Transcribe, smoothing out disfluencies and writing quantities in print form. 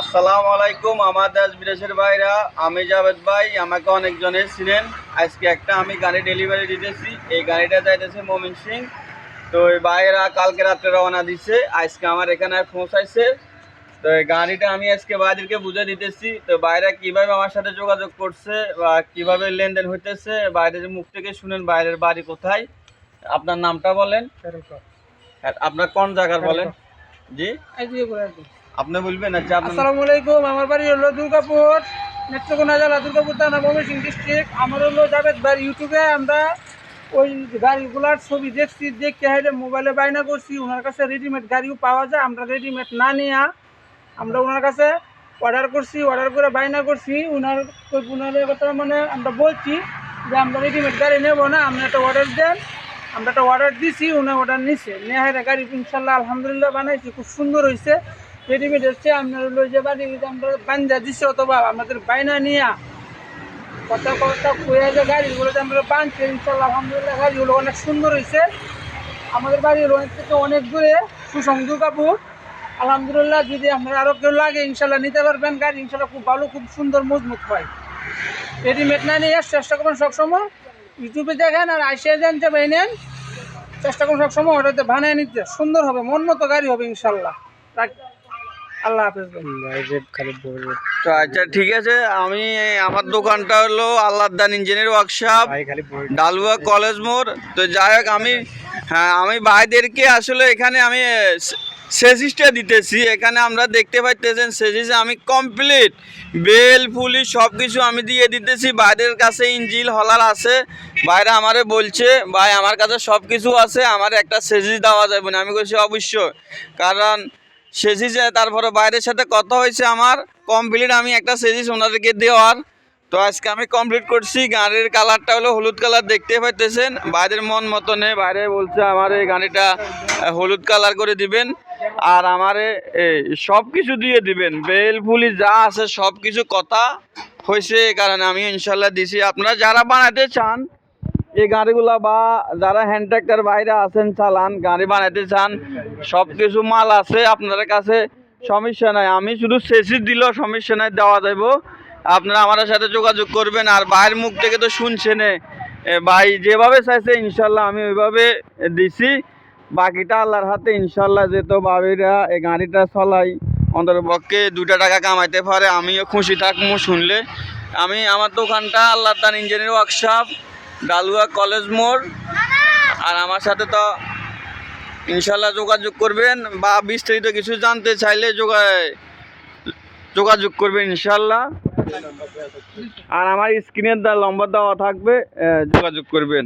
আসসালামু আলাইকুম আমার দেশ বিদেশের ভাইরা, আমি জাভেদ ভাই। আমাকে অনেকজনের ছিলেন। আজকে একটা আমি গাড়ি ডেলিভারি দিতেছি। এই গাড়িটা যাইতেছে ময়মনসিং। তো এই ভাইরা কালকে রাত্রে রওনা দিচ্ছে, আজকে আমার এখানে পৌঁছাইছে। তো এই গাড়িটা আমি আজকে ভাইদেরকে বুঝে দিতেছি। তো ভাইরা কিভাবে আমার সাথে যোগাযোগ করছে বা কিভাবে লেনদেন হইতেছে বাইরের মুখ থেকে শুনেন। বাইরের বাড়ি কোথায়, আপনার নামটা বলেন, আপনার কোন জায়গার বলেন। জি আপনি বলবেন। আচ্ছা, আসসালামু আলাইকুম। আমার বাড়ি হলো দুর্গাপুর, নেত্রকোনা জেলা, দুর্গাপুর থানা, ময়মনসিংহ ডিস্ট্রিক্ট। আমার হলো জাভেদ ভাই। ইউটিউবে আমরা ওই গাড়িগুলার ছবি দেখছি, দেখে হাইলে মোবাইলে বায়না করছি। ওনার কাছে রেডিমেড গাড়িও পাওয়া যায়। আমরা রেডিমেড না নিয়ে আমরা ওনার কাছে অর্ডার করছি, অর্ডার করে বায়না করছি। ওনার কথা মানে আমরা বলছি যে আমরা রেডিমেড গাড়ি নেব না, আপনি একটা অর্ডার দেন। আমরা একটা অর্ডার দিছি, উনি অর্ডার নিছে, নেহায় গাড়ি ইনশাল্লাহ আলহামদুলিল্লাহ বানাইছি, খুব সুন্দর হয়েছে। রেডিমেড হচ্ছে আপনার হলো যে বাড়ি আমরা বান্ধা দিচ্ছি, অথবা আমাদের বাইনা নিয়ে কথা কথা খুঁয়ে যে গাড়িগুলো যে আমরা বানছি ইনশাল্লাহ আলহামদুলিল্লাহ গাড়িগুলো অনেক সুন্দর হয়েছে। আমাদের বাড়ি হলো অনেক থেকে অনেক দূরে, দুর্গাপুর। আলহামদুলিল্লাহ, যদি আপনার আরও কেউ লাগে ইনশাল্লাহ নিতে পারবেন। গাড়ি ইনশাল্লাহ খুব ভালো, খুব সুন্দর, মজবুত হয়। রেডিমেড না নিয়ে চেষ্টা করবেন সবসময় ইউটিউবে দেখেন আর আইসিয়া যান, যে নেন, চেষ্টা করুন সবসময় অর্ডারতে বানিয়ে নিতে। সুন্দর হবে, মন মতো গাড়ি হবে ইনশাল্লাহ। আল্লাহ হাফেজ। তো আচ্ছা, ঠিক আছে। আমি আমার দোকানটা হলো আল্লাহদান ইঞ্জিনিয়ার ওয়ার্কশপ, ডালুয়া কলেজ মোড়। তো যাই হোক, আমি ভাইদেরকে আসলে এখানে আমি সেজিসটা দিতেছি। এখানে আমরা দেখতে পাইতেছেন সেজিসে আমি কমপ্লিট বেল পুলিশ সব কিছু আমি দিয়ে দিতেছি। ভাইদের কাছে ইঞ্জিল হলার আছে। ভাইরা আমারে বলছে, ভাই আমার কাছে সব কিছু আছে, আমার একটা সেজিস দেওয়া যাবে না। আমি বলছি অবশ্যই, কারণ সেজিস তারপরে বাইরের সাথে কথা হয়েছে আমার কমপ্লিট, আমি একটা সেজিস ওনাদেরকে দেওয়ার। তো আজকে আমি কমপ্লিট করছি। গাড়ির কালারটা হলো হলুদ কালার, দেখতে পাইতেছেন। বাইরের মন মতো নেই, বাইরে বলছে আমার এই গাড়িটা হলুদ কালার করে দিবেন, আর আমারে সব কিছু দিয়ে দিবেন, বেল ফুলি যা আছে সব কিছু কথা হয়েছে। এই কারণে আমি ইনশাল্লাহ দিছি। আপনারা যারা বানাতে চান এই গাড়িগুলা, বা যারা হ্যান্ড ট্র্যাক্টর বাইরে আছেন, চালান, গাড়ি বানাইতে চান, সব কিছু মাল আছে আপনাদের কাছে, সমস্যা নাই। আমি শুধু সেসিস দিলেও সমস্যা নাই, দেওয়া যাইব। আপনারা আমার সাথে যোগাযোগ করবেন। আর ভাইয়ের মুখ থেকে তো শুনছেন, ভাই যেভাবে চাইছে ইনশাল্লাহ আমি ওইভাবে দিছি। বাকিটা আল্লাহর হাতে ইনশাল্লাহ। যেহেতু ভাবিরা এই গাড়িটা চলাই, অন্ততপক্ষে 2 টাকা কামাইতে পারে, আমিও খুশি থাকবো শুনলে। আমি আমার দোকানটা আল্লাহদান ইঞ্জিনিয়ার ওয়ার্কশপ, ডালুয়া কলেজ মোড়। আর আমার সাথে তো ইনশাল্লাহ যোগাযোগ করবেন, বা বিস্তারিত কিছু জানতে চাইলে যোগাযোগ করবেন ইনশাল্লাহ। আর আমার স্ক্রিনের নম্বর দেওয়া থাকবে, যোগাযোগ করবেন।